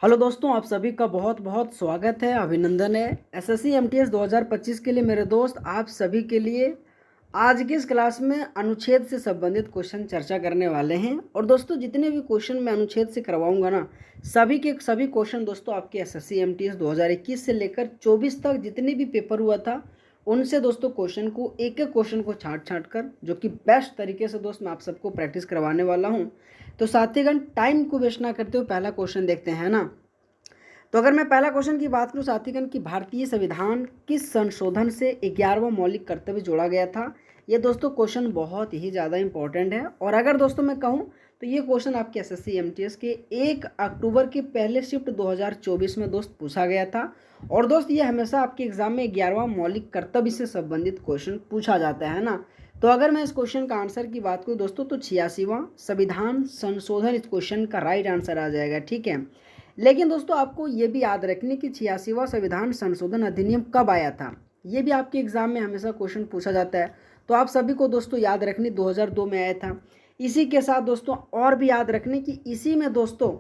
Hello दोस्तों, आप सभी का बहुत बहुत स्वागत है, अभिनंदन है। एसएससी एमटीएस 2025 के लिए मेरे दोस्त आप सभी के लिए आज की इस क्लास में अनुच्छेद से संबंधित क्वेश्चन चर्चा करने वाले हैं। और दोस्तों जितने भी क्वेश्चन मैं अनुच्छेद से करवाऊंगा ना, सभी के सभी क्वेश्चन दोस्तों आपके एसएससी एमटीएस 2021 से लेकर 24 तक जितने भी पेपर हुआ था उनसे दोस्तों क्वेश्चन को एक एक क्वेश्चन को छांट छांट कर जो कि बेस्ट तरीके से दोस्त मैं आप सबको प्रैक्टिस करवाने वाला हूं। तो साथीगण टाइम को वेस्ट ना करते हुए पहला क्वेश्चन देखते हैं ना। तो अगर मैं पहला क्वेश्चन की बात करूं साथीगण कि भारतीय संविधान किस संशोधन से 11वां मौलिक कर्तव्य जोड़ा गया था, ये दोस्तों क्वेश्चन बहुत ही ज़्यादा इंपॉर्टेंट है। और अगर दोस्तों मैं कहूं तो ये क्वेश्चन आपके एसएससी एमटीएस के 1 अक्टूबर के पहले शिफ्ट 2024 में दोस्त पूछा गया था। और दोस्त ये हमेशा आपके एग्जाम में 11वां मौलिक कर्तव्य से संबंधित क्वेश्चन पूछा जाता है ना। तो अगर मैं इस क्वेश्चन का आंसर की बात करूँ दोस्तों तो 86वां संविधान संशोधन इस क्वेश्चन का राइट आंसर आ जाएगा, ठीक है। लेकिन दोस्तों आपको ये भी याद रखने की 86वां संविधान संशोधन अधिनियम कब आया था, ये भी आपके एग्जाम में हमेशा क्वेश्चन पूछा जाता है। तो आप सभी को दोस्तों याद रखनी 2002 में आया था। इसी के साथ दोस्तों और भी याद रखने की इसी में दोस्तों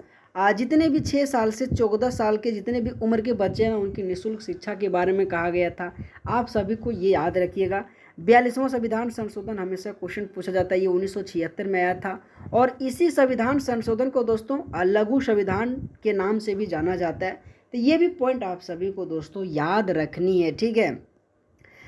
जितने भी 6 साल से 14 साल के जितने भी उम्र के बच्चे हैं उनकी निःशुल्क शिक्षा के बारे में कहा गया था। आप सभी को ये याद रखिएगा। 42वां संविधान संशोधन हमेशा क्वेश्चन पूछा जाता है, ये 1976 में आया था। और इसी संविधान संशोधन को दोस्तों लघु संविधान के नाम से भी जाना जाता है। तो ये भी पॉइंट आप सभी को दोस्तों याद रखनी है, ठीक है।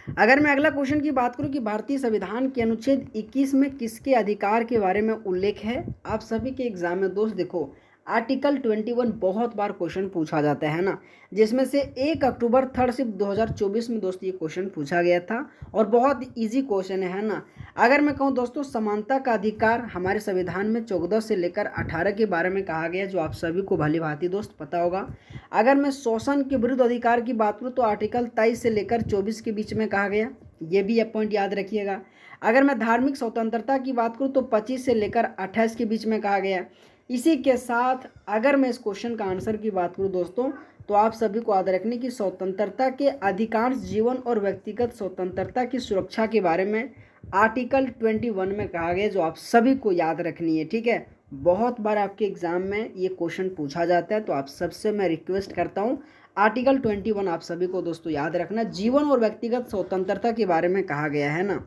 अगर मैं अगला क्वेश्चन की बात करूं कि भारतीय संविधान के अनुच्छेद 21 में किसके अधिकार के बारे में उल्लेख है, आप सभी के एग्जाम में दोस्त देखो आर्टिकल 21 बहुत बार क्वेश्चन पूछा जाता है ना, जिसमें से 1 अक्टूबर थर्ड शिफ्ट 2024 में दोस्त ये क्वेश्चन पूछा गया था। और बहुत इजी क्वेश्चन है ना। अगर मैं कहूँ दोस्तों समानता का अधिकार हमारे संविधान में 14 से लेकर 18 के बारे में कहा गया, जो आप सभी को भली भांति दोस्त पता होगा। अगर मैं शोषण के विरुद्ध अधिकार की बात करूँ तो आर्टिकल 23 से लेकर 24 के बीच में कहा गया, ये भी एक पॉइंट याद रखिएगा। अगर मैं धार्मिक स्वतंत्रता की बात करूँ तो 25 से लेकर 28 के बीच में कहा गया। इसी के साथ अगर मैं इस क्वेश्चन का आंसर की बात करूं दोस्तों तो आप सभी को याद रखने की स्वतंत्रता के अधिकांश जीवन और व्यक्तिगत स्वतंत्रता की सुरक्षा के बारे में आर्टिकल 21 में कहा गया, जो आप सभी को याद रखनी है, ठीक है। बहुत बार आपके एग्जाम में ये क्वेश्चन पूछा जाता है, तो आप सबसे मैं रिक्वेस्ट करता हूँ आर्टिकल 21 आप सभी को दोस्तों याद रखना, जीवन और व्यक्तिगत स्वतंत्रता के बारे में कहा गया है ना।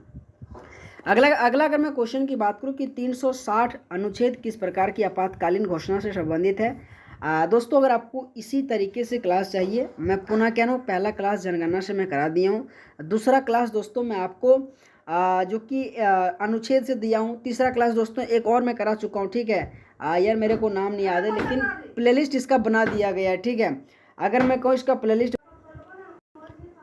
अगला अगर मैं क्वेश्चन की बात करूं कि 360 अनुच्छेद किस प्रकार की आपातकालीन घोषणा से संबंधित है। दोस्तों अगर आपको इसी तरीके से क्लास चाहिए, मैं पुनः कह रहा हूँ पहला क्लास जनगणना से मैं करा दिया हूँ, दूसरा क्लास दोस्तों मैं आपको जो कि अनुच्छेद से दिया हूँ, तीसरा क्लास दोस्तों एक और मैं करा चुका हूँ, ठीक है। यार मेरे को नाम नहीं याद है लेकिन प्लेलिस्ट इसका बना दिया गया है, ठीक है। अगर मैं कहूँ इसका प्लेलिस्ट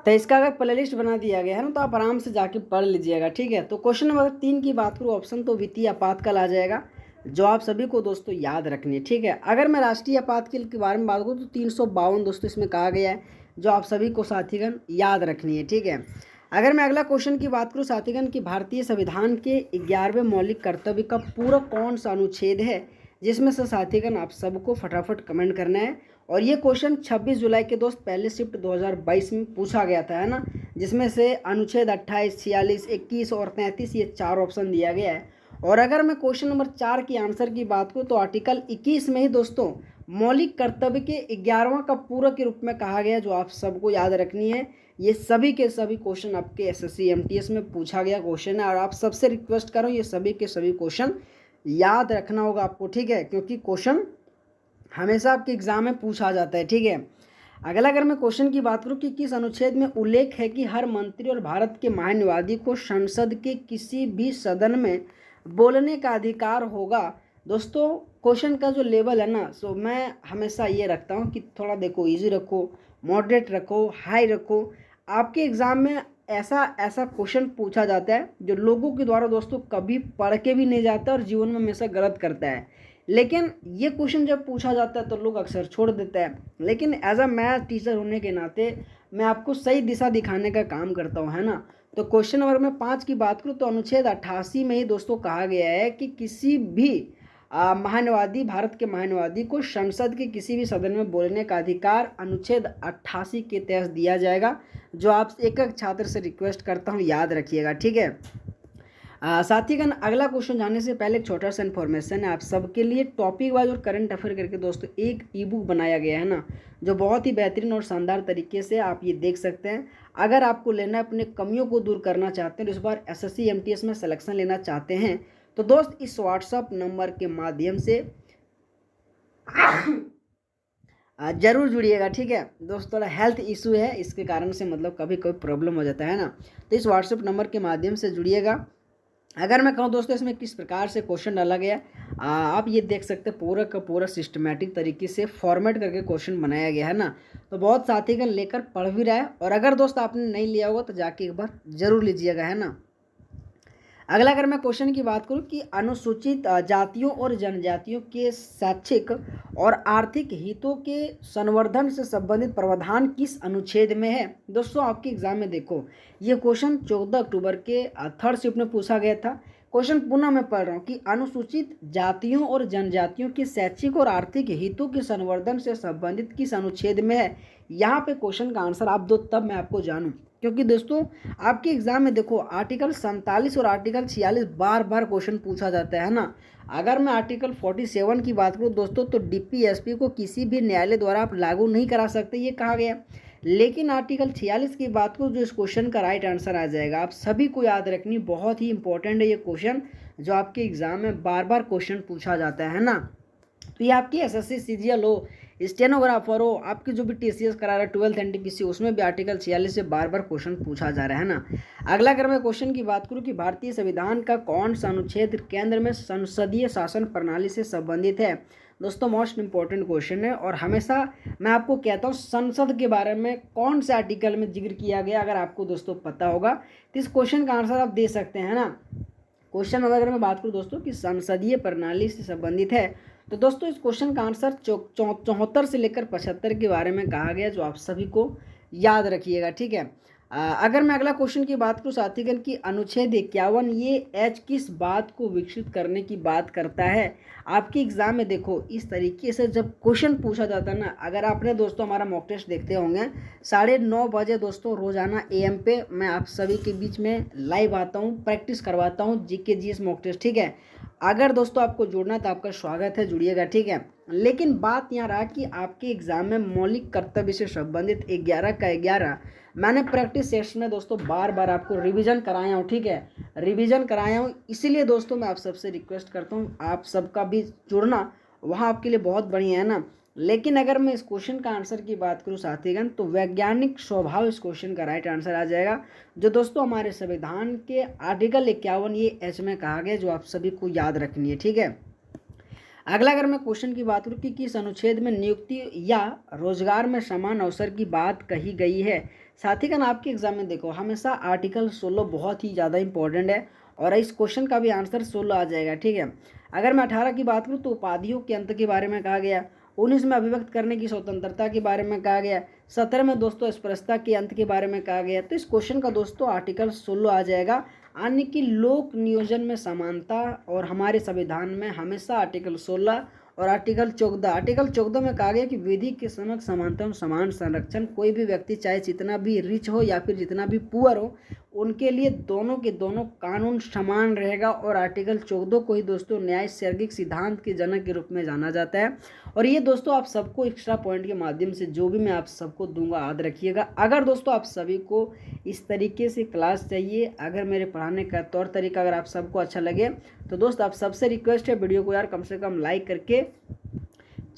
तो इसका अगर प्लेलिस्ट बना दिया गया है ना तो आप आराम से जाके पढ़ लीजिएगा, ठीक है। तो क्वेश्चन नंबर 3 की बात करूँ ऑप्शन तो वित्तीय आपातकाल आ जाएगा, जो आप सभी को दोस्तों याद रखनी है, ठीक है। अगर मैं राष्ट्रीय आपातकाल के बारे में बात करूँ तो 352 दोस्तों इसमें कहा गया है, जो आप सभी को साथीगण याद रखनी है, ठीक है। अगर मैं अगला क्वेश्चन की बात करूँ साथीगण कि भारतीय संविधान के 11वें मौलिक कर्तव्य का पूरा कौन सा अनुच्छेद है, जिसमें से साथीगण आप सबको फटाफट कमेंट करना है। और ये क्वेश्चन 26 जुलाई के दोस्त पहले शिफ्ट 2022 में पूछा गया था, है ना, जिसमें से अनुच्छेद 28, 46, 21 और 33 ये 4 ऑप्शन दिया गया है। और अगर मैं क्वेश्चन नंबर 4 की आंसर की बात करूँ तो आर्टिकल 21 में ही दोस्तों मौलिक कर्तव्य के 11वां का पूरक के रूप में कहा गया, जो आप सबको याद रखनी है। ये सभी के सभी क्वेश्चन आपके एसएससी एमटीएस में पूछा गया क्वेश्चन है, और आप सबसे रिक्वेस्ट करो ये सभी के सभी क्वेश्चन याद रखना होगा आपको, ठीक है, क्योंकि क्वेश्चन हमेशा आपके एग्जाम में पूछा जाता है, ठीक है। अगला अगर मैं क्वेश्चन की बात करूं कि किस अनुच्छेद में उल्लेख है कि हर मंत्री और भारत के महान्यायवादी को संसद के किसी भी सदन में बोलने का अधिकार होगा। दोस्तों क्वेश्चन का जो लेवल है ना, सो मैं हमेशा ये रखता हूँ कि थोड़ा देखो इजी रखो, मॉडरेट रखो, हाई रखो। आपके एग्ज़ाम में ऐसा ऐसा क्वेश्चन पूछा जाता है जो लोगों के द्वारा दोस्तों कभी पढ़ के भी नहीं जाता और जीवन में हमेशा गलत करता है। लेकिन ये क्वेश्चन जब पूछा जाता है तो लोग अक्सर छोड़ देते हैं, लेकिन एज अ मैथ टीचर होने के नाते मैं आपको सही दिशा दिखाने का काम करता हूँ, है ना। तो क्वेश्चन नंबर में 5 की बात करूँ तो अनुच्छेद 88 में ही दोस्तों कहा गया है कि किसी भी महान्यायवादी भारत के महान्यायवादी को संसद के किसी भी सदन में बोलने का अधिकार अनुच्छेद 88 के तहत दिया जाएगा, जो आप एक एक छात्र से रिक्वेस्ट करता हूँ याद रखिएगा, ठीक है। साथ ही अगला क्वेश्चन जानने से पहले एक छोटा सा इन्फॉर्मेशन है आप सबके लिए। टॉपिक वाइज और करंट अफेयर करके दोस्तों एक ई बुक बनाया गया है ना, जो बहुत ही बेहतरीन और शानदार तरीके से आप ये देख सकते हैं। अगर आपको लेना है, अपने कमियों को दूर करना चाहते हैं, तो इस बार SSC MTS में सिलेक्शन लेना चाहते हैं, तो दोस्त इस व्हाट्सअप नंबर के माध्यम से जरूर जुड़िएगा। ठीक है दोस्त, थोड़ा हेल्थ इशू है, इसके कारण से मतलब कभी कोई प्रॉब्लम हो जाता है ना, तो इस व्हाट्सएप नंबर के माध्यम से जुड़िएगा। अगर मैं कहूँ दोस्तों इसमें किस प्रकार से क्वेश्चन डाला गया, आप ये देख सकते हैं पूरा का पूरा सिस्टमेटिक तरीके से फॉर्मेट करके क्वेश्चन बनाया गया है ना, तो बहुत साथीगण लेकर पढ़ भी रहा है। और अगर दोस्त आपने नहीं लिया होगा तो जाके एक बार जरूर लीजिएगा, है ना। अगला अगर मैं क्वेश्चन की बात करूं कि अनुसूचित जातियों और जनजातियों के शैक्षिक और आर्थिक हितों के संवर्धन से संबंधित प्रावधान किस अनुच्छेद में है। दोस्तों आपके एग्जाम में देखो ये क्वेश्चन 14 अक्टूबर के थर्ड शिफ्ट में पूछा गया था। क्वेश्चन पुनः मैं पढ़ रहा हूँ कि अनुसूचित जातियों और जनजातियों के शैक्षिक और आर्थिक हितों के संवर्धन से संबंधित किस अनुच्छेद में है। यहाँ पे क्वेश्चन का आंसर आप दो तब मैं आपको जानूँ, क्योंकि दोस्तों आपके एग्जाम में देखो आर्टिकल 47 और आर्टिकल 46 बार बार क्वेश्चन पूछा जाता है ना। अगर मैं आर्टिकल 47 की बात करूँ दोस्तों, तो DPSP को किसी भी न्यायालय द्वारा आप लागू नहीं करा सकते, ये कहा गया। लेकिन आर्टिकल 46 की बात करूँ, जो इस क्वेश्चन का राइट आंसर आ जाएगा, आप सभी को याद रखनी, बहुत ही इंपॉर्टेंट है ये क्वेश्चन, जो आपके एग्जाम में बार बार क्वेश्चन पूछा जाता है ना। तो ये आपकी SSC CGL हो, स्टेनोग्राफर हो, आपकी जो भी TCS करा रहा है 12th NTPC, उसमें भी आर्टिकल 46 से बार बार क्वेश्चन पूछा जा रहा है ना। अगला अगर मैं क्वेश्चन की बात करूं कि भारतीय संविधान का कौन सा अनुच्छेद केंद्र में संसदीय शासन प्रणाली से संबंधित है। दोस्तों मोस्ट इंपॉर्टेंट क्वेश्चन है, और हमेशा मैं आपको कहता हूँ संसद के बारे में कौन से आर्टिकल में जिक्र किया गया, अगर आपको दोस्तों पता होगा तो इस क्वेश्चन का आंसर आप दे सकते हैं ना। क्वेश्चन अगर मैं बात करूँ दोस्तों कि संसदीय प्रणाली से संबंधित है, तो दोस्तों इस क्वेश्चन का आंसर 74 से लेकर 75 के बारे में कहा गया, जो आप सभी को याद रखिएगा। ठीक है, अगर मैं अगला क्वेश्चन की बात करूँ साथीगण की अनुच्छेद 51 ये एच किस बात को विकसित करने की बात करता है। आपके एग्जाम में देखो इस तरीके से जब क्वेश्चन पूछा जाता है ना, अगर आपने दोस्तों हमारा मॉक टेस्ट देखते होंगे 9:30 बजे दोस्तों रोजाना AM पे मैं आप सभी के बीच में लाइव आता हूँ, प्रैक्टिस करवाता हूँ GK GS मॉक टेस्ट। ठीक है, अगर दोस्तों आपको जुड़ना है तो आपका स्वागत है, जुड़िएगा। ठीक है, लेकिन बात यहाँ रहा कि आपके एग्जाम में मौलिक कर्तव्य से संबंधित 11 का 11 मैंने प्रैक्टिस सेशन में दोस्तों बार बार आपको रिवीजन कराया हूँ। ठीक है, रिवीजन कराया हूँ, इसीलिए दोस्तों मैं आप सबसे रिक्वेस्ट करता हूँ आप सबका भी जुड़ना वहाँ आपके लिए बहुत बढ़िया है ना। लेकिन अगर मैं इस क्वेश्चन का आंसर की बात करूँ साथीगण, तो वैज्ञानिक स्वभाव इस क्वेश्चन का राइट आंसर आ जाएगा, जो दोस्तों हमारे संविधान के आर्टिकल 51 ये एच में कहा गया, जो आप सभी को याद रखनी है। ठीक है, अगला अगर मैं क्वेश्चन की बात करूँ कि किस अनुच्छेद में नियुक्ति या रोजगार में समान अवसर की बात कही गई है। साथीगण आपके एग्जाम में देखो हमेशा आर्टिकल 16 बहुत ही ज़्यादा इंपॉर्टेंट है, और इस क्वेश्चन का भी आंसर 16 आ जाएगा। ठीक है, अगर मैं 18 की बात करूँ तो उपाधियों के अंत के बारे में कहा गया, 19 में अभिव्यक्त करने की स्वतंत्रता के बारे में कहा गया, 17 में दोस्तों स्पृश्यता के अंत के बारे में कहा गया। तो इस क्वेश्चन का दोस्तों आर्टिकल 16 आ जाएगा, यानी कि लोक नियोजन में समानता, और हमारे संविधान में हमेशा आर्टिकल 16 और आर्टिकल 14 में कहा गया कि विधि के समक्ष समानता और समान संरक्षण, कोई भी व्यक्ति चाहे जितना भी रिच हो या फिर जितना भी पुअर हो, उनके लिए दोनों के दोनों कानून समान रहेगा। और आर्टिकल 14 को ही दोस्तों न्याय सैद्धांतिक सिद्धांत के जनक के रूप में जाना जाता है। और ये दोस्तों आप सबको एक्स्ट्रा पॉइंट के माध्यम से जो भी मैं आप सबको दूंगा याद रखिएगा। अगर दोस्तों आप सभी को इस तरीके से क्लास चाहिए, अगर मेरे पढ़ाने का तौर तरीका अगर आप सबको अच्छा लगे, तो दोस्त आप सबसे रिक्वेस्ट है वीडियो को यार कम से कम लाइक करके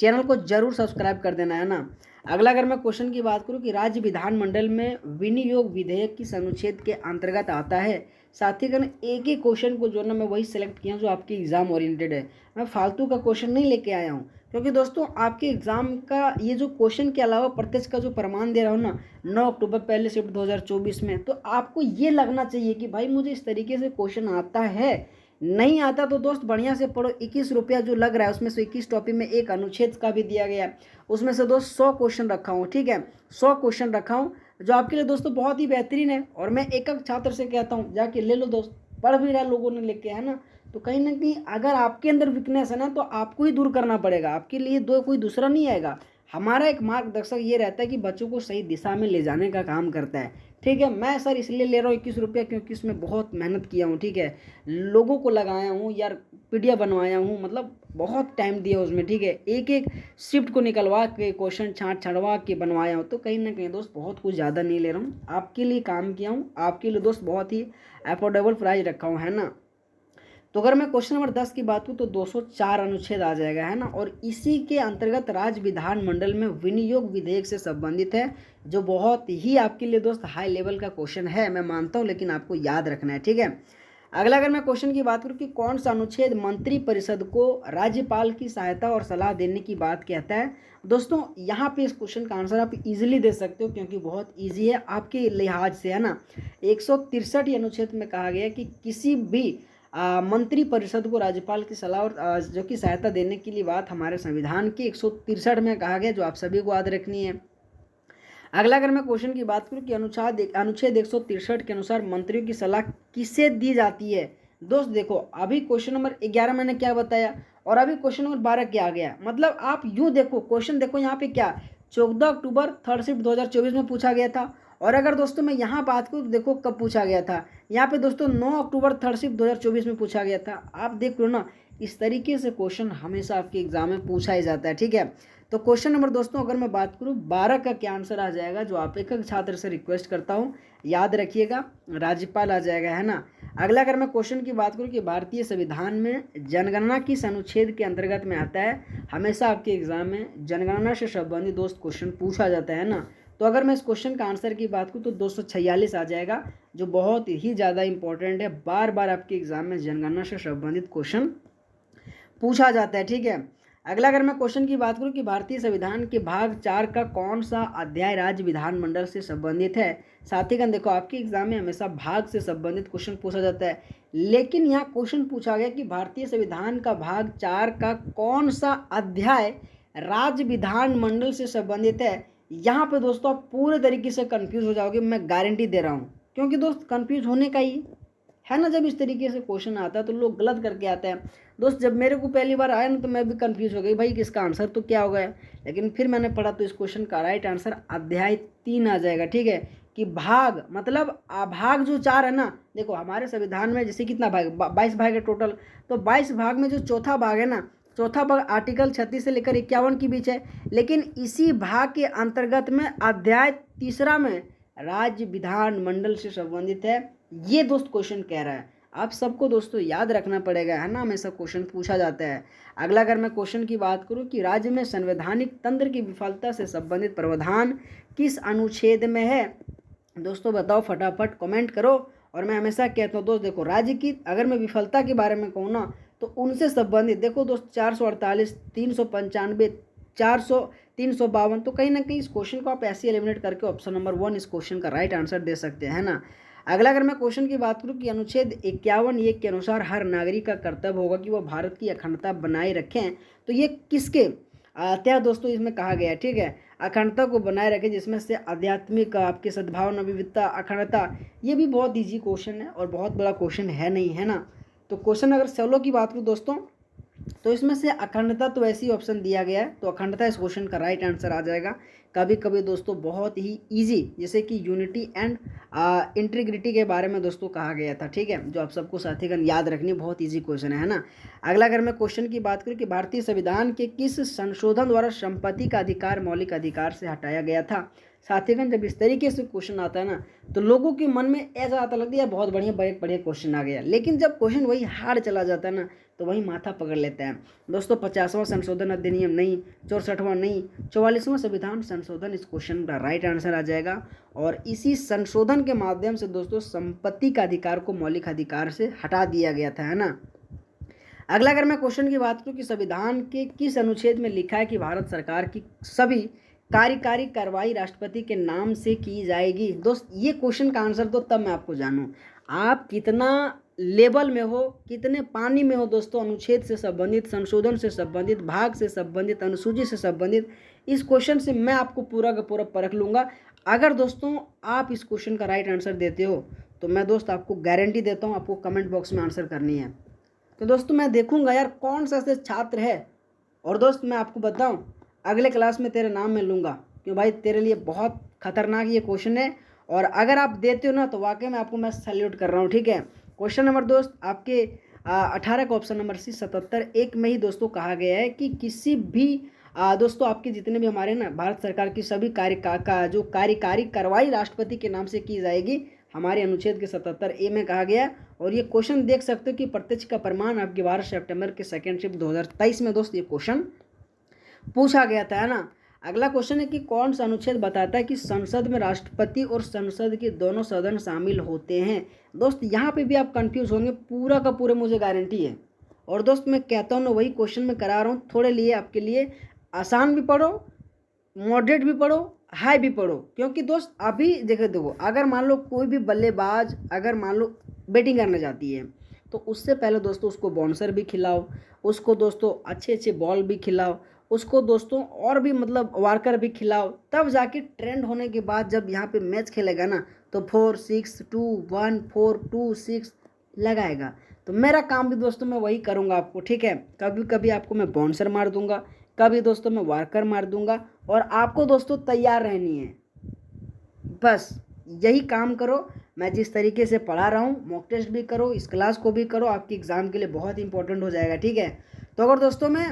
चैनल को जरूर सब्सक्राइब कर देना है ना। अगला अगर मैं क्वेश्चन की बात करूं कि राज्य विधानमंडल में विनियोग विधेयक किस अनुच्छेद के अंतर्गत आता है। साथीगण एक ही क्वेश्चन को जो ना मैं वही सेलेक्ट किया जो आपके एग्जाम ओरिएंटेड है, मैं फालतू का क्वेश्चन नहीं लेके आया हूँ, क्योंकि दोस्तों आपके एग्जाम का ये जो क्वेश्चन के अलावा प्रत्यक्ष का जो प्रमाण दे रहा हूँ ना 9 अक्टूबर पहले शिफ्ट 2024 में, तो आपको ये लगना चाहिए कि भाई मुझे इस तरीके से क्वेश्चन आता है। नहीं आता तो दोस्त बढ़िया से पढ़ो, 21 रुपया जो लग रहा है उसमें से 21 टॉपिक में एक अनुच्छेद का भी दिया गया है, उसमें से दोस्त 100 क्वेश्चन रखा हूँ। ठीक है, 100 क्वेश्चन रखा हूँ जो आपके लिए दोस्तों बहुत ही बेहतरीन है। और मैं एक एक छात्र से कहता हूँ जाके ले लो दोस्त, पढ़ भी रहा लोगों ने लेके, है ना। तो कहीं ना कहीं अगर आपके अंदर वीकनेस है ना, तो आपको ही दूर करना पड़ेगा, आपके लिए कोई दूसरा नहीं आएगा। हमारा एक मार्गदर्शक ये रहता है कि बच्चों को सही दिशा में ले जाने का काम करता है। ठीक है। मैं सर इसलिए ले रहा हूँ 21 रुपया क्योंकि इसमें बहुत मेहनत किया हूँ, ठीक है, लोगों को लगाया हूँ यार, पीडीएफ बनवाया हूँ, मतलब बहुत टाइम दिया उसमें, ठीक है, एक एक शिफ्ट को निकलवा के क्वेश्चन छाँटवा के बनवाया हूँ। तो कहीं ना कहीं दोस्त बहुत कुछ ज़्यादा नहीं ले रहा हूँ, आपके लिए काम किया हूँ, आपके लिए दोस्त बहुत ही अफोर्डेबल प्राइस रखा हूँ, है ना। तो अगर मैं क्वेश्चन नंबर 10 की बात करूँ तो 204 अनुच्छेद आ जाएगा, है ना। और इसी के अंतर्गत राज्य विधानमंडल में विनियोग विधेयक से संबंधित है, जो बहुत ही आपके लिए दोस्त हाई लेवल का क्वेश्चन है, मैं मानता हूँ, लेकिन आपको याद रखना है, ठीक है। अगला अगर मैं क्वेश्चन की बात करूँ कि कौन सा अनुच्छेद मंत्री परिषद को राज्यपाल की सहायता और सलाह देने की बात कहता है। दोस्तों यहाँ पे इस क्वेश्चन का आंसर आप इजीली दे सकते हो क्योंकि बहुत इजी है आपके लिहाज से, है ना। 163 अनुच्छेद में कहा गया है कि किसी भी मंत्री परिषद को राज्यपाल की सलाह और जो कि सहायता देने के लिए बात हमारे संविधान की 163 में कहा गया, जो आप सभी को याद रखनी है। अगला अगर मैं क्वेश्चन की बात करूं कि अनुच्छेद 163 के अनुसार मंत्रियों की सलाह किसे दी जाती है। दोस्त देखो अभी क्वेश्चन नंबर 11 मैंने क्या बताया और अभी क्वेश्चन नंबर 12 क्या आ गया, मतलब आप यूँ देखो क्वेश्चन देखो यहाँ पे क्या 14 अक्टूबर थर्ड शिफ्ट 2024 में पूछा गया था। और अगर दोस्तों मैं यहाँ बात करूँ तो देखो कब पूछा गया था, यहाँ पे दोस्तों 9 अक्टूबर थर्ड शिफ्ट 2024 में पूछा गया था। आप देख लो ना, इस तरीके से क्वेश्चन हमेशा आपके एग्जाम में पूछा ही जाता है, ठीक है। तो क्वेश्चन नंबर दोस्तों अगर मैं बात करूँ 12 का क्या आंसर आ जाएगा, जो आप एक छात्र से रिक्वेस्ट करता हूँ याद रखिएगा, राज्यपाल आ जाएगा, है ना। अगला अगर मैं क्वेश्चन की बात करूँ कि भारतीय संविधान में जनगणना किस अनुच्छेद के अंतर्गत में आता है, हमेशा आपके एग्जाम में जनगणना से संबंधित दोस्त क्वेश्चन पूछा जाता है ना। तो अगर मैं इस क्वेश्चन का आंसर की बात करूँ तो 246 आ जाएगा, जो बहुत ही ज़्यादा इंपॉर्टेंट है, बार बार आपके एग्जाम में जनगणना से संबंधित क्वेश्चन पूछा जाता है, ठीक है। अगला अगर मैं क्वेश्चन की बात करूं कि भारतीय संविधान के भाग 4 का कौन सा अध्याय राज्य विधानमंडल से संबंधित है। साथीगण देखो आपके एग्जाम में हमेशा भाग से संबंधित क्वेश्चन पूछा जाता है, लेकिन यहाँ क्वेश्चन पूछा गया कि भारतीय संविधान का भाग 4 का कौन सा अध्याय राज्य विधानमंडल से संबंधित है। यहाँ पे दोस्तों आप पूरे तरीके से कंफ्यूज हो जाओगे, मैं गारंटी दे रहा हूँ, क्योंकि दोस्त कंफ्यूज होने का ही है ना। जब इस तरीके से क्वेश्चन आता है तो लोग गलत करके आते हैं। दोस्त जब मेरे को पहली बार आया ना तो मैं भी कंफ्यूज हो गई, भाई किसका आंसर तो क्या होगा, लेकिन फिर मैंने पढ़ा तो इस क्वेश्चन का राइट आंसर अध्याय 3 आ जाएगा, ठीक है। कि भाग मतलब भाग जो 4 है ना, देखो हमारे संविधान में जैसे कितना भाग 22 भाग है टोटल, तो 22 भाग में जो चौथा भाग है ना, चौथा भाग आर्टिकल 36 से लेकर 51 के बीच है, लेकिन इसी भाग के अंतर्गत में अध्याय 3 में राज्य विधानमंडल से संबंधित है, ये दोस्त क्वेश्चन कह रहा है। आप सबको दोस्तों याद रखना पड़ेगा, है ना, हमेशा क्वेश्चन पूछा जाता है। अगला अगर मैं क्वेश्चन की बात करूं कि राज्य में संवैधानिक तंत्र की विफलता से संबंधित प्रावधान किस अनुच्छेद में है, दोस्तों बताओ फटाफट कमेंट करो। और मैं हमेशा कहता हूँ दोस्त देखो राज्य की अगर मैं विफलता के बारे में कहूँ ना तो उनसे संबंधित देखो दोस्त 448, 395, 400, 352, तो कहीं ना कहीं इस क्वेश्चन को आप ऐसे एलिमिनेट करके ऑप्शन नंबर 1 इस क्वेश्चन का राइट आंसर दे सकते हैं, है ना। अगला अगर मैं क्वेश्चन की बात करूं कि अनुच्छेद 51(1) के अनुसार हर नागरिक का कर्तव्य होगा कि वह भारत की अखंडता बनाए रखें, तो ये किसके तहत दोस्तों इसमें कहा गया है, ठीक है। अखंडता को बनाए रखें जिसमें से आध्यात्मिक आपके सद्भावना विविधता अखंडता, ये भी बहुत ईजी क्वेश्चन है और बहुत बड़ा क्वेश्चन है नहीं, है ना। तो क्वेश्चन अगर सोलो की बात करूँ दोस्तों तो इसमें से अखंडता तो ऐसी ऑप्शन दिया गया है, तो अखंडता इस क्वेश्चन का राइट आंसर आ जाएगा। कभी कभी दोस्तों बहुत ही इजी जैसे कि यूनिटी एंड इंटीग्रिटी के बारे में दोस्तों कहा गया था, ठीक है, जो आप सबको साथीगण याद रखनी, बहुत इजी क्वेश्चन है ना। अगला अगर मैं क्वेश्चन की बात करूँ कि भारतीय संविधान के किस संशोधन द्वारा संपत्ति का अधिकार मौलिक अधिकार से हटाया गया था। साथीगण जब इस तरीके से क्वेश्चन आता है ना तो लोगों के मन में ऐसा आता लगता है बहुत बढ़िया बढ़िया क्वेश्चन आ गया, लेकिन जब क्वेश्चन वही हार्ड चला जाता है ना तो वही माथा पकड़ लेते हैं। दोस्तों 50वां संशोधन अधिनियम नहीं, 64वां नहीं, 44वां संविधान संशोधन इस क्वेश्चन का राइट आंसर आ जाएगा। और इसी संशोधन के माध्यम से दोस्तों संपत्ति का अधिकार को मौलिक अधिकार से हटा दिया गया था, है ना। अगला अगर मैं क्वेश्चन की बात करूँ कि संविधान के किस अनुच्छेद में लिखा है कि भारत सरकार की सभी कार्यकारी कार्रवाई राष्ट्रपति के नाम से की जाएगी। दोस्त ये क्वेश्चन का आंसर दो तब मैं आपको जानूं आप कितना लेवल में हो, कितने पानी में हो दोस्तों। अनुच्छेद से संबंधित, संशोधन से संबंधित, भाग से संबंधित, अनुसूची से संबंधित, इस क्वेश्चन से मैं आपको पूरा का पूरा परख लूँगा। अगर दोस्तों आप इस क्वेश्चन का राइट आंसर देते हो तो मैं दोस्त आपको गारंटी देता हूँ आपको कमेंट बॉक्स में आंसर करनी है। तो दोस्तों मैं देखूँगा यार कौन सा ऐसे छात्र है, और दोस्त मैं आपको बताऊँ अगले क्लास में तेरे नाम में लूँगा, क्यों भाई तेरे लिए बहुत खतरनाक ये क्वेश्चन है और अगर आप देते हो ना तो वाकई में आपको मैं सैल्यूट कर रहा हूँ, ठीक है। क्वेश्चन नंबर दोस्त आपके 18 का ऑप्शन नंबर सी 77 एक में ही दोस्तों कहा गया है कि किसी भी दोस्तों आपके जितने भी हमारे ना भारत सरकार की सभी जो कार्यकारी कार्रवाई राष्ट्रपति के नाम से की जाएगी, हमारे अनुच्छेद के 77 ए में कहा गया। और ये क्वेश्चन देख सकते हो कि प्रत्यक्ष का प्रमाण आपके 12 सितंबर के सेकेंड शिफ्ट 2023 में दोस्त ये क्वेश्चन पूछा गया था, है ना। अगला क्वेश्चन है कि कौन सा अनुच्छेद बताता है कि संसद में राष्ट्रपति और संसद के दोनों सदन शामिल होते हैं। दोस्त यहाँ पे भी आप कंफ्यूज होंगे, पूरा का पूरा मुझे गारंटी है। और दोस्त मैं कहता हूँ ना वही क्वेश्चन मैं करा रहा हूँ, थोड़े लिए आपके लिए आसान भी पढ़ो, मॉडरेट भी पढ़ो, हाई भी पढ़ो। क्योंकि दोस्त अभी देखो अगर मान लो कोई भी बल्लेबाज अगर मान लो बैटिंग करने जाती है तो उससे पहले दोस्तों उसको बाउंसर भी खिलाओ, उसको दोस्तों अच्छे अच्छे बॉल भी खिलाओ, उसको दोस्तों और भी मतलब वार्कर भी खिलाओ, तब जाके ट्रेंड होने के बाद जब यहाँ पे मैच खेलेगा ना तो 4-6-2-1 4-2-6 लगाएगा। तो मेरा काम भी दोस्तों मैं वही करूँगा आपको, ठीक है। कभी कभी आपको मैं बाउंसर मार दूंगा, कभी दोस्तों मैं वार्कर मार दूंगा, और आपको दोस्तों तैयार रहनी है, बस यही काम करो। मैं जिस तरीके से पढ़ा रहा हूँ मॉक टेस्ट भी करो, इस क्लास को भी करो, आपकी एग्ज़ाम के लिए बहुत इंपॉर्टेंट हो जाएगा, ठीक है। तो अगर दोस्तों मैं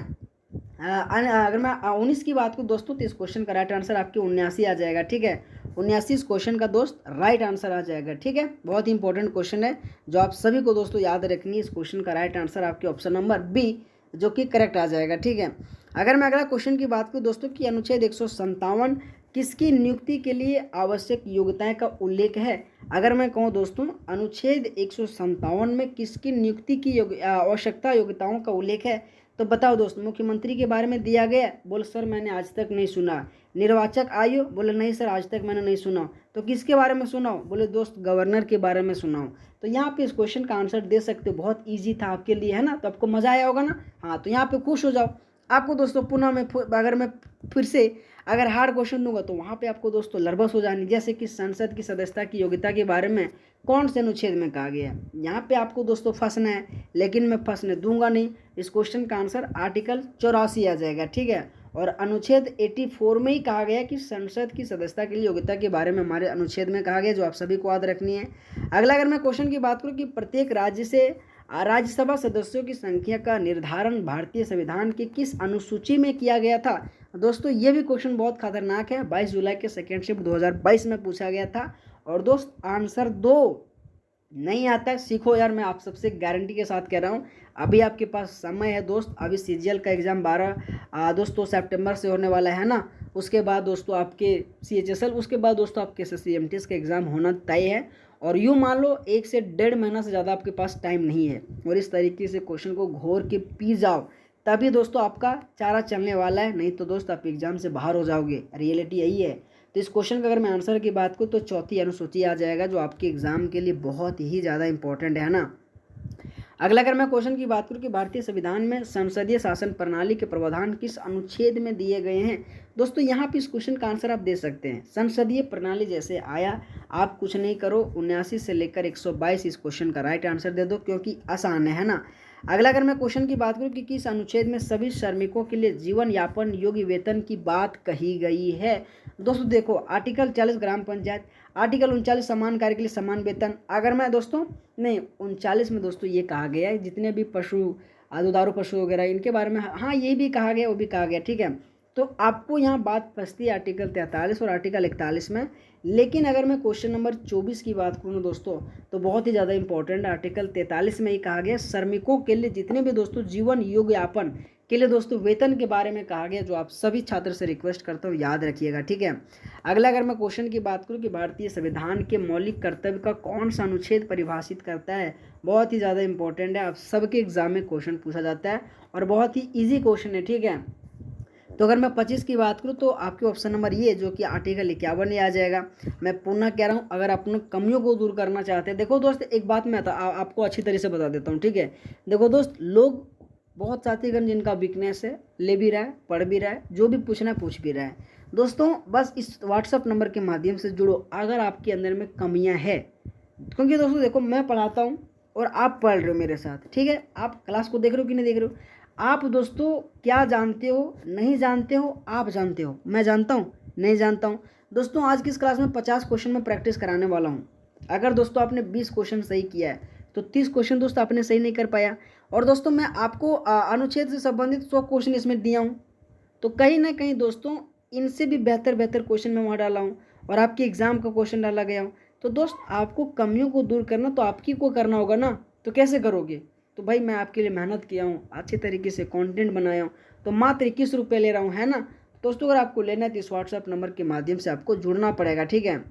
अगर मैं 19 की बात करूँ दोस्तों तो इस क्वेश्चन का राइट आंसर आपके 79 आ जाएगा, ठीक है। 79 इस क्वेश्चन का दोस्त राइट आंसर आ जाएगा, ठीक है। बहुत ही इंपॉर्टेंट क्वेश्चन है जो आप सभी को दोस्तों याद रखनी है। इस क्वेश्चन का राइट आंसर आपके ऑप्शन नंबर बी जो कि करेक्ट आ जाएगा, ठीक है। अगर मैं अगला क्वेश्चन की बात करूँ दोस्तों कि अनुच्छेद 157 किसकी नियुक्ति के लिए आवश्यक योग्यताएं का उल्लेख है। अगर मैं कहूँ दोस्तों अनुच्छेद 157 में किसकी नियुक्ति की आवश्यकता योग्यताओं का उल्लेख है, तो बताओ दोस्तों। मुख्यमंत्री के बारे में दिया गया, बोले सर मैंने आज तक नहीं सुना। निर्वाचक आयोग, बोले नहीं सर आज तक मैंने नहीं सुना। तो किसके बारे में सुनाओ, बोले दोस्त गवर्नर के बारे में सुनाओ। तो यहाँ पे इस क्वेश्चन का आंसर दे सकते हो, बहुत इजी था आपके लिए, है ना। तो आपको मजा आया होगा ना, हाँ। तो यहाँ पे खुश हो जाओ। आपको दोस्तों पुनः मैं अगर मैं फिर से अगर हार्ड क्वेश्चन दूंगा तो वहाँ पे आपको दोस्तों नर्वस हो जानी, जैसे कि संसद की सदस्यता की योग्यता के बारे में कौन से अनुच्छेद में कहा गया है। यहाँ पे आपको दोस्तों फंसना है, लेकिन मैं फंसने दूंगा नहीं। इस क्वेश्चन का आंसर आर्टिकल 84 आ जाएगा, ठीक है। और अनुच्छेद 84 में ही कहा गया कि संसद की सदस्यता के लिए योग्यता के बारे में हमारे अनुच्छेद में कहा गया, जो आप सभी को याद रखनी है। अगला अगर मैं क्वेश्चन की बात करूँ कि प्रत्येक राज्य से राज्यसभा सदस्यों की संख्या का निर्धारण भारतीय संविधान की किस अनुसूची में किया गया था। दोस्तों ये भी क्वेश्चन बहुत खतरनाक है, 22 जुलाई के सेकेंड शिफ्ट 2022 में पूछा गया था। और दोस्त आंसर दो, नहीं आता है सीखो यार, मैं आप सबसे गारंटी के साथ कह रहा हूँ। अभी आपके पास समय है दोस्त, अभी सीजीएल का एग्ज़ाम 12 दोस्तों सितंबर से होने वाला है ना। उसके बाद दोस्तों आपके सीएचएसएल, उसके बाद दोस्तों आपके एसएससी एमटीएस का एग्ज़ाम होना तय है। और यूँ मान लो 1 से 1.5 महीना से ज़्यादा आपके पास टाइम नहीं है, और इस तरीके से क्वेश्चन को घोर के पी जाओ, तभी दोस्तों आपका चारा चलने वाला है, नहीं तो दोस्त आप एग्ज़ाम से बाहर हो जाओगे। रियलिटी यही है। तो इस क्वेश्चन का अगर मैं आंसर की बात करूँ तो चौथी अनुसूची आ जाएगा, जो आपके एग्जाम के लिए बहुत ही ज़्यादा इंपॉर्टेंट है ना। अगला अगर मैं क्वेश्चन की बात करूँ कि भारतीय संविधान में संसदीय शासन प्रणाली के प्रावधान किस अनुच्छेद में दिए गए हैं। दोस्तों यहाँ पे इस क्वेश्चन का आंसर आप दे सकते हैं, संसदीय प्रणाली जैसे आया, आप कुछ नहीं करो, 79 से लेकर 122 इस क्वेश्चन का राइट आंसर दे दो, क्योंकि आसान है ना। अगला अगर मैं क्वेश्चन की बात करूँ कि किस अनुच्छेद में सभी श्रमिकों के लिए जीवन यापन योग्य वेतन की बात कही गई है। दोस्तों देखो आर्टिकल 40 ग्राम पंचायत, आर्टिकल 39 समान कार्य के लिए समान वेतन। अगर मैं दोस्तों नहीं 39 में दोस्तों ये कहा गया है जितने भी पशु दुधारू पशु वगैरह इनके बारे में, हाँ ये भी कहा गया वो भी कहा गया, ठीक है। तो आपको यहाँ बात फंसती है आर्टिकल 43 और आर्टिकल 41 में। लेकिन अगर मैं क्वेश्चन नंबर 24 की बात करूँ दोस्तों तो बहुत ही ज़्यादा इंपॉर्टेंट आर्टिकल 43 में ही कहा गया श्रमिकों के लिए जितने भी दोस्तों जीवन योग्य यापन के लिए दोस्तों वेतन के बारे में कहा गया, जो आप सभी छात्र से रिक्वेस्ट करता हूँ याद रखिएगा, ठीक है। अगला अगर मैं क्वेश्चन की बात करूँ कि भारतीय संविधान के मौलिक कर्तव्य का कौन सा अनुच्छेद परिभाषित करता है, बहुत ही ज़्यादा इंपॉर्टेंट है, आप सबके एग्जाम में क्वेश्चन पूछा जाता है और बहुत ही ईजी क्वेश्चन है, ठीक है। तो अगर मैं 25 की बात करूँ तो आपके ऑप्शन नंबर ये जो कि आर्टिकल 51 आ जाएगा। मैं पुनः कह रहा हूँ अगर अपने कमियों को दूर करना चाहते हैं, देखो दोस्त एक बात मैं आपको अच्छी तरह से बता देता हूँ, ठीक है। देखो दोस्त लोग बहुत साथीगण जिनका वीकनेस है ले भी रहा है, पढ़ भी रहा है, जो भी पूछना है पूछ भी रहा है। दोस्तों बस इस व्हाट्सअप नंबर के माध्यम से जुड़ो अगर आपके अंदर में कमियाँ है, क्योंकि दोस्तों देखो मैं पढ़ाता हूँ और आप पढ़ रहे हो मेरे साथ, ठीक है। आप क्लास को देख रहे हो कि नहीं देख रहे हो। आप दोस्तों क्या जानते हो नहीं जानते हो, आप जानते हो, मैं जानता हूँ नहीं जानता हूँ। दोस्तों आज की इस क्लास में 50 क्वेश्चन में प्रैक्टिस कराने वाला हूँ। अगर दोस्तों आपने 20 क्वेश्चन सही किया है तो 30 क्वेश्चन दोस्तों आपने सही नहीं कर पाया। और दोस्तों मैं आपको अनुच्छेद से संबंधित 100 क्वेश्चन इसमें दिया हूँ, तो कहीं ना कहीं दोस्तों इनसे भी बेहतर बेहतर क्वेश्चन मैं वहाँ डाला हूँ और आपके एग्जाम का क्वेश्चन डाला गया हूँ। तो दोस्त आपको कमियों को दूर करना तो आपकी को करना होगा ना, तो कैसे करोगे? तो भाई मैं आपके लिए मेहनत किया हूँ, अच्छे तरीके से कंटेंट बनाया हूँ, तो मात्र 21 रुपये ले रहा हूँ, है ना। दोस्तों अगर आपको लेना है तो इस व्हाट्सएप नंबर के माध्यम से आपको जुड़ना पड़ेगा, ठीक है,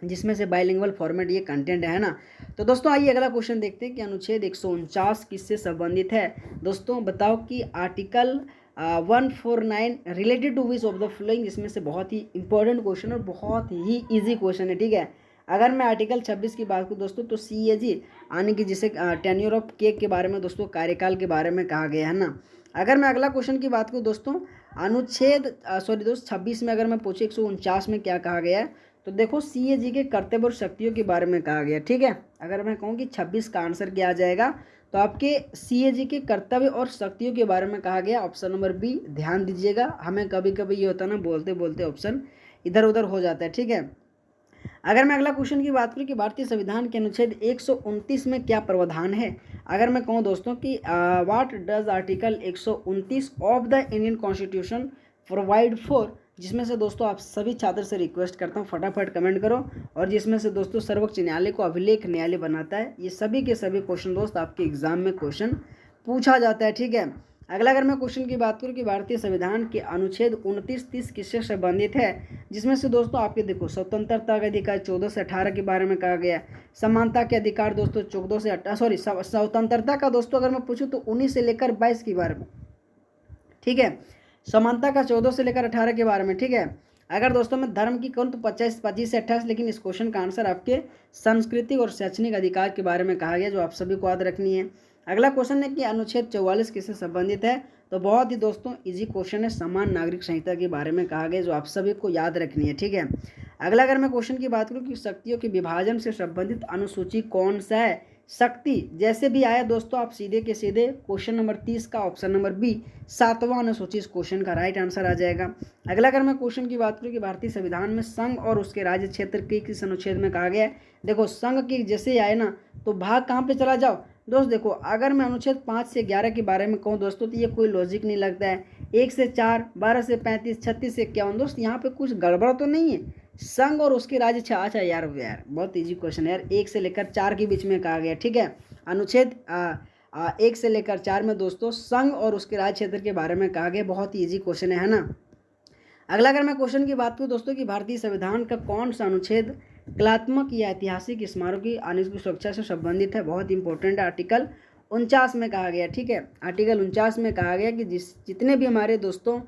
जिसमें से बाइलिंगुअल फॉर्मेट ये कंटेंट है ना। तो दोस्तों आइए अगला क्वेश्चन देखते हैं कि अनुच्छेद 149 किससे संबंधित है। दोस्तों बताओ कि article 149 related to which of the following, इसमें से बहुत ही इंपॉर्टेंट क्वेश्चन और बहुत ही इजी क्वेश्चन है, ठीक है। अगर मैं आर्टिकल 26 की बात करूँ दोस्तों तो CAG आने की, जिसे टेन्योर ऑफ केक के बारे में दोस्तों कार्यकाल के बारे में कहा गया है ना। अगर मैं अगला क्वेश्चन की बात करूँ दोस्तों अनुच्छेद 26 में अगर मैं पूछूँ 149 में क्या कहा गया है, तो देखो CAG के कर्तव्य और शक्तियों के बारे में कहा गया, ठीक है। अगर मैं कहूँ कि 26 का आंसर क्या आ जाएगा तो आपके CAG के कर्तव्य और शक्तियों के बारे में कहा गया ऑप्शन नंबर बी। ध्यान दीजिएगा, हमें कभी कभी ये होता है ना, बोलते बोलते ऑप्शन इधर उधर हो जाता है, ठीक है। अगर मैं अगला क्वेश्चन की बात करूँ कि भारतीय संविधान के अनुच्छेद 129 में क्या प्रावधान है। अगर मैं कहूँ दोस्तों कि what does article 129 of the Indian constitution provide for, जिसमें से दोस्तों आप सभी छात्र से रिक्वेस्ट करता हूँ फटाफट कमेंट करो, और जिसमें से दोस्तों सर्वोच्च न्यायालय को अभिलेख न्यायालय बनाता है। ये सभी के सभी क्वेश्चन दोस्त आपके एग्जाम में क्वेश्चन पूछा जाता है, ठीक है। अगला अगर मैं क्वेश्चन की बात करूँ कि भारतीय संविधान के अनुच्छेद 29-30 किससे संबंधित है, जिसमें से दोस्तों आपके देखो स्वतंत्रता के अधिकार 14 से 18 के बारे में कहा गया, समानता के अधिकार दोस्तों 14 से 18 स्वतंत्रता का दोस्तों अगर मैं पूछूँ तो 19 से लेकर 22 के बारे में, ठीक है। समानता का 14 से लेकर 18 के बारे में, ठीक है। अगर दोस्तों मैं धर्म की कहूँ तो 25 से 28, लेकिन इस क्वेश्चन का आंसर आपके सांस्कृतिक और शैक्षणिक अधिकार के बारे में कहा गया, जो आप सभी को याद रखनी है। अगला क्वेश्चन है कि अनुच्छेद 44 किससे संबंधित है, तो बहुत ही दोस्तों इजी क्वेश्चन है, समान नागरिक संहिता के बारे में कहा गया, जो आप सभी को याद रखनी है, ठीक है। अगला अगर मैं क्वेश्चन की बात करूँ कि शक्तियों के विभाजन से संबंधित अनुसूची कौन सा है। शक्ति जैसे भी आया दोस्तों आप सीधे के सीधे क्वेश्चन नंबर 30 का ऑप्शन नंबर बी 7वां अनुसूची इस क्वेश्चन का राइट आंसर आ जाएगा। अगला अगर मैं क्वेश्चन की बात करूँ कि भारतीय संविधान में संघ और उसके राज्य क्षेत्र के किस अनुच्छेद में कहा गया है। देखो संघ की जैसे आए ना तो भाग कहाँ पे चला जाओ दोस्त। देखो अगर मैं अनुच्छेद 5 से 11 के बारे में कहूँ दोस्तों तो ये कोई लॉजिक नहीं लगता है। 1 से 4, 12 से 35, 36 से 51 दोस्त यहाँ पे कुछ गड़बड़ तो नहीं है। संघ और उसके राज्य अच्छा यार बहुत इजी क्वेश्चन है यार। 1 से लेकर 4 के बीच में कहा गया, ठीक है। अनुच्छेद 1 से लेकर 4 में दोस्तों संघ और उसके राज्य क्षेत्र के बारे में कहा गया, बहुत ही ईजी क्वेश्चन है ना। अगला अगर मैं क्वेश्चन की बात करूँ दोस्तों कि भारतीय संविधान का कौन सा अनुच्छेद कलात्मक या ऐतिहासिक स्मारकों की आने की सुरक्षा से संबंधित है, बहुत इंपॉर्टेंट है। आर्टिकल 49 में कहा गया, ठीक है। आर्टिकल 49 में कहा गया कि जितने भी हमारे दोस्तों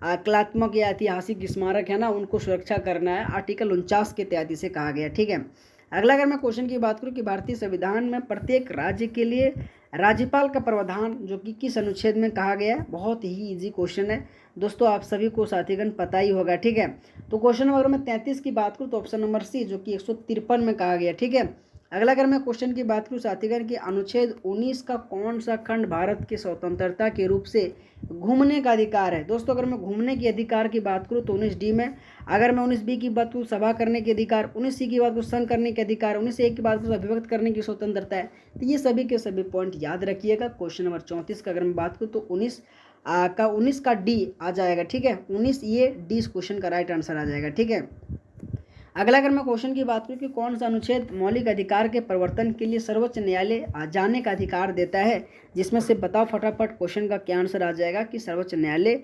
कलात्मक या ऐतिहासिक स्मारक है ना उनको सुरक्षा करना है, आर्टिकल 49 के तहत इसे कहा गया, ठीक है। अगला अगर मैं क्वेश्चन की बात करूँ कि भारतीय संविधान में प्रत्येक राज्य के लिए राज्यपाल का प्रावधान जो कि किस अनुच्छेद में कहा गया है, बहुत ही इजी क्वेश्चन है दोस्तों, आप सभी को साथीगण पता ही होगा, ठीक है। तो क्वेश्चन नंबर मैं 33 की बात करूँ तो ऑप्शन नंबर सी जो कि 153 में कहा गया, ठीक है। अगला अगर मैं क्वेश्चन की बात करूँ साथीगण कि अनुच्छेद 19 का कौन सा खंड भारत की स्वतंत्रता के रूप से घूमने का अधिकार है। दोस्तों अगर मैं घूमने के अधिकार की बात करूँ तो 19D में, अगर मैं 19B की बात करूँ सभा करने के अधिकार, 19C की बात करूँ संघ करने के अधिकार, 19A की बात करूँ अभिव्यक्त करने की स्वतंत्रता है। तो ये सभी के सभी पॉइंट याद रखिएगा। क्वेश्चन नंबर 34 का अगर मैं बात करूँ तो 19 का डी आ जाएगा, ठीक है। 19 ये डी इस क्वेश्चन का राइट आंसर आ जाएगा, ठीक है। अगला अगर मैं क्वेश्चन की बात करूँ कि कौन सा अनुच्छेद मौलिक अधिकार के परिवर्तन के लिए सर्वोच्च न्यायालय जाने का अधिकार देता है, जिसमें से बताओ फटाफट क्वेश्चन का क्या आंसर आ जाएगा कि सर्वोच्च न्यायालय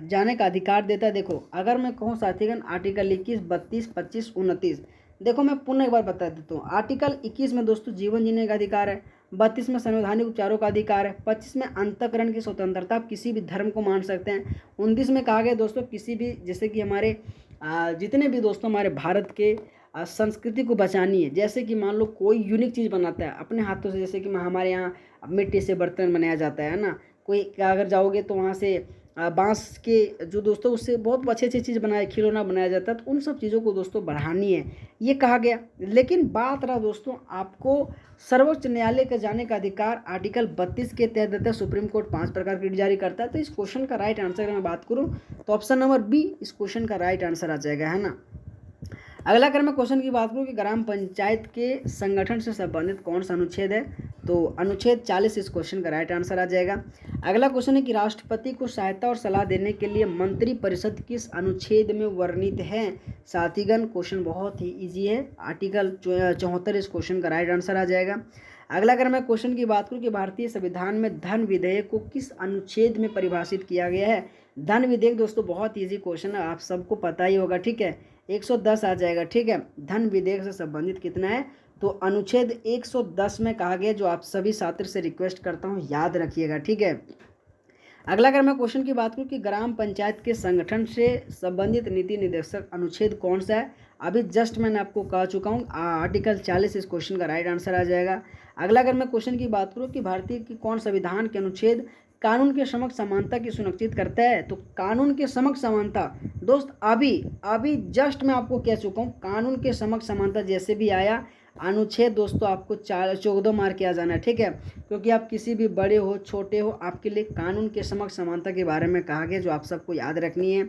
जाने का अधिकार देता है। देखो अगर मैं कहूँ साथीगण आर्टिकल 21, 32, 25, 29, देखो मैं पुनः एक बार बता देता हूँ। आर्टिकल 21 में दोस्तों जीवन जीने का अधिकार है, 32 में संवैधानिक उपचारों का अधिकार है, 25 में अंतःकरण की स्वतंत्रता, आप किसी भी धर्म को मान सकते हैं, 29 में कहा गया दोस्तों किसी भी जैसे कि हमारे जितने भी दोस्तों हमारे भारत के संस्कृति को बचानी है, जैसे कि मान लो कोई यूनिक चीज़ बनाता है अपने हाथों से, जैसे कि हमारे यहाँ मिट्टी से बर्तन बनाया जाता है ना, कोई अगर जाओगे तो वहाँ से बांस के जो दोस्तों उससे बहुत अच्छी अच्छी चीज़ बनाए खिलौना बनाया जाता है, तो उन सब चीज़ों को दोस्तों बढ़ानी है, ये कहा गया। लेकिन बात रहा दोस्तों आपको सर्वोच्च न्यायालय का जाने का अधिकार आर्टिकल 32 के तहत देता है। सुप्रीम कोर्ट 5 प्रकार की रिट जारी करता है। तो इस क्वेश्चन का राइट आंसर अगर मैं बात करूँ तो ऑप्शन नंबर बी इस क्वेश्चन का राइट आंसर आ जाएगा, है ना। अगला अगर मैं क्वेश्चन की बात करूँ कि ग्राम पंचायत के संगठन से संबंधित कौन सा अनुच्छेद है, तो अनुच्छेद 40 इस क्वेश्चन का राइट आंसर आ जाएगा। अगला क्वेश्चन है कि राष्ट्रपति को सहायता और सलाह देने के लिए मंत्री परिषद किस अनुच्छेद में वर्णित है। साथीगण क्वेश्चन बहुत ही इजी है, आर्टिकल 74 इस क्वेश्चन का राइट आंसर आ जाएगा। अगला अगर मैं क्वेश्चन की बात करूँ कि भारतीय संविधान में धन विधेयक को किस अनुच्छेद में परिभाषित किया गया है। धन विधेयक दोस्तों बहुत इजी क्वेश्चन है, आप सबको पता ही होगा, ठीक है, 110 आ जाएगा, ठीक है। धन विधेयक से संबंधित कितना है, तो अनुच्छेद 110 में कहा गया, जो आप सभी छात्र से रिक्वेस्ट करता हूँ याद रखिएगा, ठीक है। अगला अगर मैं क्वेश्चन की बात करूँ कि ग्राम पंचायत के संगठन से संबंधित नीति निर्देशक अनुच्छेद कौन सा है, अभी जस्ट मैंने आपको कह चुका हूँ, आर्टिकल 40 इस क्वेश्चन का राइट आंसर आ जाएगा। अगला अगर मैं क्वेश्चन की बात करूँ कि भारतीय की कौन संविधान के अनुच्छेद कानून के समक्ष समानता की सुनिश्चित करता है, तो कानून के समक्ष समानता दोस्त अभी जस्ट मैं आपको कह चुका हूँ, कानून के समक्ष समानता जैसे भी आया अनुच्छेद दोस्तों आपको 14 मार्क किया जाना है, ठीक है, क्योंकि आप किसी भी बड़े हो छोटे हो आपके लिए कानून के समक्ष समानता के बारे में कहा गया, जो आप सबको याद रखनी है।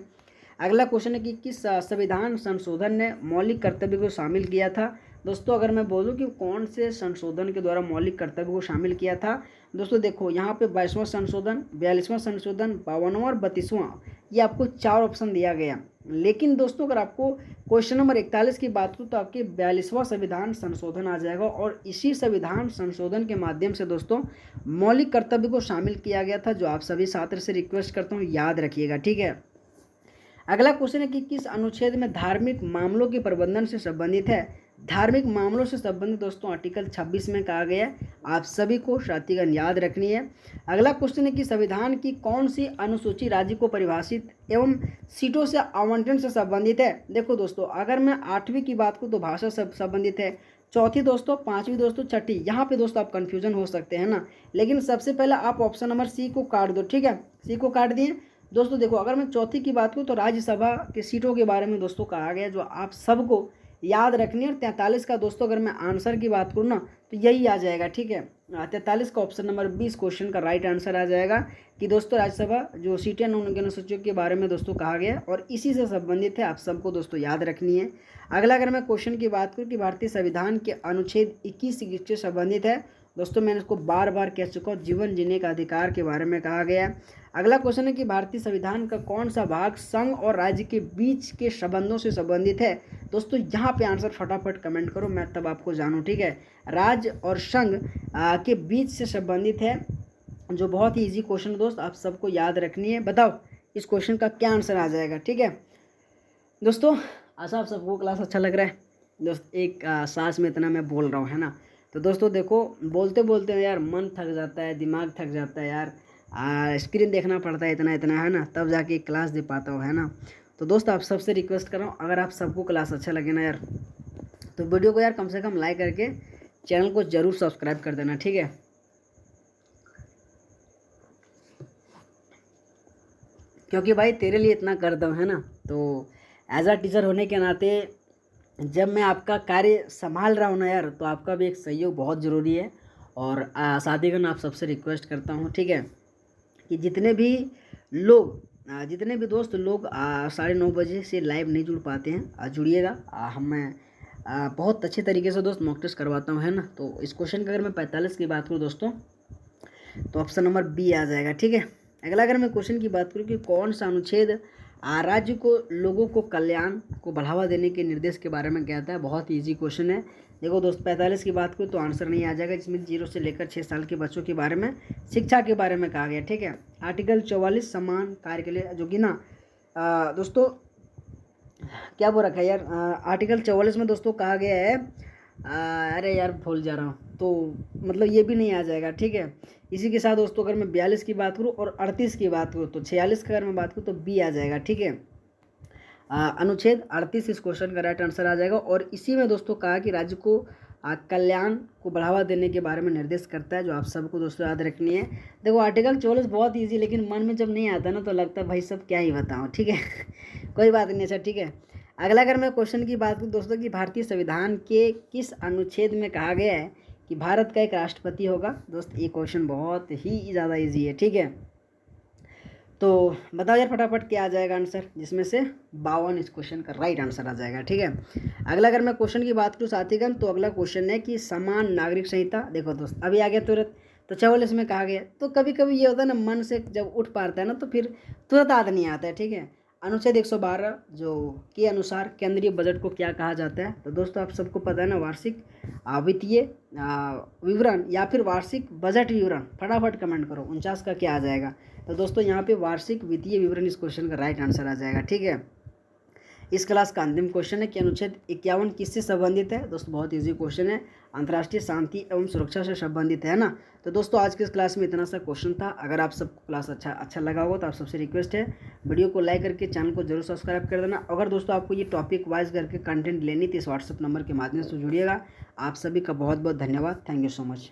अगला क्वेश्चन है कि किस संविधान संशोधन ने मौलिक कर्तव्य को शामिल किया था। दोस्तों अगर मैं बोलूं कि कौन से संशोधन के द्वारा मौलिक कर्तव्य को शामिल किया था, दोस्तों देखो यहाँ पे 22वां संशोधन, 42वां संशोधन, 52वां और 32वां, ये आपको 4 ऑप्शन दिया गया। लेकिन दोस्तों अगर आपको क्वेश्चन नंबर 41 की बात करूँ तो आपके 42वां संविधान संशोधन आ जाएगा, और इसी संविधान संशोधन के माध्यम से दोस्तों मौलिक कर्तव्य को शामिल किया गया था, जो आप सभी छात्र से रिक्वेस्ट करता हूँ याद रखिएगा, ठीक है। अगला क्वेश्चन है कि किस अनुच्छेद में धार्मिक मामलों के प्रबंधन से संबंधित है। धार्मिक मामलों से संबंधित दोस्तों आर्टिकल 26 में कहा गया है, आप सभी को साथीगण याद रखनी है। अगला क्वेश्चन है कि संविधान की कौन सी अनुसूची राज्य को परिभाषित एवं सीटों से आवंटन से संबंधित है। देखो दोस्तों अगर मैं 8वीं की बात करूँ तो भाषा से संबंधित है, चौथी दोस्तों, 5वीं दोस्तों, छठी, यहाँ पे दोस्तों आप कन्फ्यूजन हो सकते हैं ना, लेकिन सबसे पहले आप ऑप्शन नंबर सी को काट दो, ठीक है, सी को काट दिए। दोस्तों देखो अगर मैं चौथी की बात करूँ तो राज्यसभा के सीटों के बारे में दोस्तों कहा गया, जो आप सबको याद रखनी है। और 43 का दोस्तों अगर मैं आंसर की बात करूँ ना तो यही आ जाएगा, ठीक है, 43 का ऑप्शन नंबर 20 क्वेश्चन का राइट आंसर आ जाएगा कि दोस्तों राज्यसभा जो सीटें उनके अनुसूचियों के बारे में दोस्तों कहा गया, और इसी से संबंधित है, आप सबको दोस्तों याद रखनी है। अगला अगर मैं क्वेश्चन की बात करूँ कि भारतीय संविधान के अनुच्छेद 21 से संबंधित है, दोस्तों मैंने इसको बार बार कह चुका हूँ, जीवन जीने का अधिकार के बारे में कहा गया। अगला क्वेश्चन है कि भारतीय संविधान का कौन सा भाग संघ और राज्य के बीच के संबंधों से संबंधित है। दोस्तों यहाँ पे आंसर फटाफट कमेंट करो, मैं तब आपको जानूँ, ठीक है, राज्य और संघ के बीच से संबंधित है, जो बहुत ही इजी क्वेश्चन दोस्त आप सबको याद रखनी है। बताओ इस क्वेश्चन का क्या आंसर आ जाएगा, ठीक है दोस्तों। आशा आप सबको क्लास अच्छा लग रहा है दोस्त, एक सांस में इतना मैं बोल रहा हूँ, है ना। तो दोस्तों देखो बोलते बोलते यार मन थक जाता है, दिमाग थक जाता है यार, स्क्रीन देखना पड़ता है इतना इतना, है ना, तब जाके क्लास दे पाता हूँ, है ना। तो दोस्त आप सबसे रिक्वेस्ट कर रहा हूँ, अगर आप सबको क्लास अच्छा लगे ना यार, तो वीडियो को यार कम से कम लाइक करके चैनल को ज़रूर सब्सक्राइब कर देना, ठीक है। क्योंकि भाई तेरे लिए इतना करता हूँ, है ना, तो एज अ टीचर होने के नाते जब मैं आपका कार्य संभाल रहा हूँ ना यार, तो आपका भी एक सहयोग बहुत ज़रूरी है। और साथीगण आप सबसे रिक्वेस्ट करता हूँ, ठीक है, कि जितने भी दोस्त लोग 9:30 बजे से लाइव नहीं जुड़ पाते हैं, जुड़िएगा। मैं बहुत अच्छे तरीके से दोस्त मॉक टेस्ट करवाता हूँ, है ना। तो इस क्वेश्चन की अगर मैं 45 की बात करूँ दोस्तों तो ऑप्शन नंबर बी आ जाएगा, ठीक है। अगला अगर मैं क्वेश्चन की बात करूँ कि कौन सा अनुच्छेद राज्य को लोगों को कल्याण को बढ़ावा देने के निर्देश के बारे में कहता है, बहुत ही ईजी क्वेश्चन है। देखो दोस्त 45 की बात करूँ तो आंसर नहीं आ जाएगा, जिसमें 0 से लेकर 6 साल के बच्चों के बारे में शिक्षा के बारे में कहा गया, ठीक है। आर्टिकल 44 समान कार्य के लिए, जो कि ना दोस्तों क्या बोल रखा है यार, आर्टिकल 44 में दोस्तों कहा गया है, अरे यार भूल जा रहा हूँ, तो मतलब ये भी नहीं आ जाएगा, ठीक है। इसी के साथ दोस्तों अगर मैं 42 की बात करूँ और 38 की बात करूँ तो 46 की अगर मैं बात करूँ तो बी आ जाएगा, ठीक है। अनुच्छेद 38 इस क्वेश्चन का राइट आंसर आ जाएगा। और इसी में दोस्तों कहा कि राज्य को कल्याण को बढ़ावा देने के बारे में निर्देश करता है, जो आप सबको दोस्तों याद रखनी है। देखो आर्टिकल 44 बहुत ईजी, लेकिन मन में जब नहीं आता ना तो लगता है भाई सब क्या ही बताऊँ, ठीक है। कोई बात नहीं। अच्छा ठीक है, अगला अगर मैं क्वेश्चन की बात करूँ दोस्तों कि भारतीय संविधान के किस अनुच्छेद में कहा गया है कि भारत का एक राष्ट्रपति होगा। दोस्त ये क्वेश्चन बहुत ही ज़्यादा ईजी है, ठीक है। तो बताओ यार फटाफट क्या आ जाएगा आंसर, जिसमें से 52 इस क्वेश्चन का राइट आंसर आ जाएगा, ठीक है। अगला अगर मैं क्वेश्चन की बात करूँ साथीगण, तो अगला क्वेश्चन है कि समान नागरिक संहिता। देखो दोस्त अभी आ गया तुरंत, तो 44 में कहा गया। तो कभी कभी ये होता है ना, मन से जब उठ पाता है ना तो फिर तुरंत याद नहीं आता है, ठीक है। अनुच्छेद 112 जो के अनुसार केंद्रीय बजट को क्या कहा जाता है। तो दोस्तों आप सबको पता है ना, वार्षिक वित्तीय विवरण या फिर वार्षिक बजट विवरण। फटाफट कमेंट करो 49 का क्या आ जाएगा। तो दोस्तों यहाँ पे वार्षिक वित्तीय विवरण इस क्वेश्चन का राइट आंसर आ जाएगा, ठीक है। इस क्लास का अंतिम क्वेश्चन है कि अनुच्छेद 51 किससे संबंधित है। दोस्तों बहुत इजी क्वेश्चन है, अंतर्राष्ट्रीय शांति एवं सुरक्षा से संबंधित है ना। तो दोस्तों आज के इस क्लास में इतना सा क्वेश्चन था। अगर आप सबको क्लास अच्छा लगा होगा तो आप सबसे रिक्वेस्ट है वीडियो को लाइक करके चैनल को जरूर सब्सक्राइब कर देना। अगर दोस्तों आपको ये टॉपिक वाइज करके कंटेंट लेनी तो इस व्हाट्सएप नंबर के माध्यम से जुड़िएगा। आप सभी का बहुत बहुत धन्यवाद। Thank you so much.